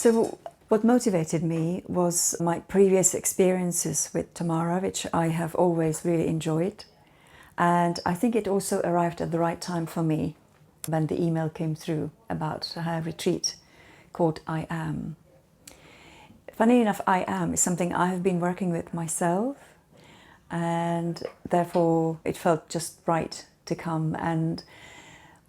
So what motivated me was my previous experiences with Tamara, which I have always really enjoyed. And I think it also arrived at the right time for me when the email came through about her retreat called I Am. Funny enough, I Am is something I have been working with myself, and therefore it felt just right to come. And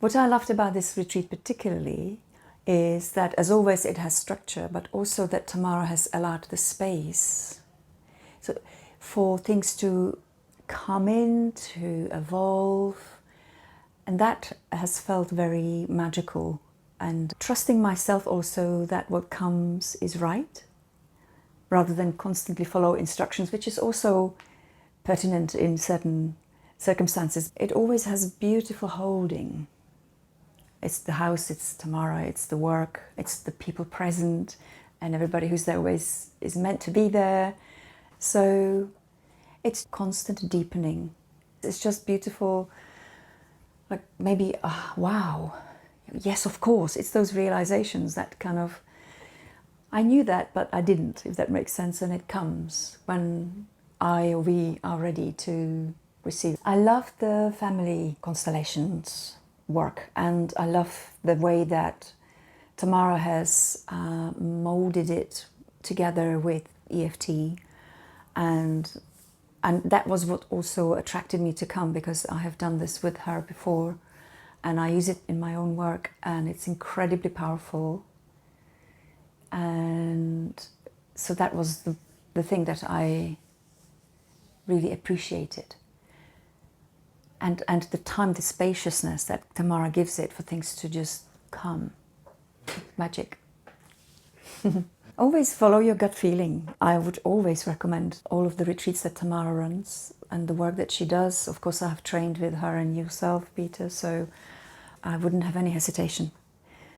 what I loved about this retreat particularly is that, as always, it has structure, but also that Tamara has allowed the space for things to come in, to evolve, and that has felt very magical. And trusting myself also that what comes is right, rather than constantly follow instructions, which is also pertinent in certain circumstances. It always has beautiful holding. It's the house, it's Tamara, it's the work, it's the people present, and everybody who's there always is meant to be there. So it's constant deepening. It's just beautiful, like maybe, wow, yes, of course. It's those realizations that kind of, I knew that, but I didn't, if that makes sense, and it comes when I or we are ready to receive. I love the family constellations work, and I love the way that Tamara has molded it together with EFT, and that was what also attracted me to come, because I have done this with her before and I use it in my own work, and it's incredibly powerful. And so that was the thing that I really appreciated. And the time, the spaciousness that Tamara gives it for things to just come. Magic. Always follow your gut feeling. I would always recommend all of the retreats that Tamara runs and the work that she does. Of course, I have trained with her and yourself, Peter, so I wouldn't have any hesitation.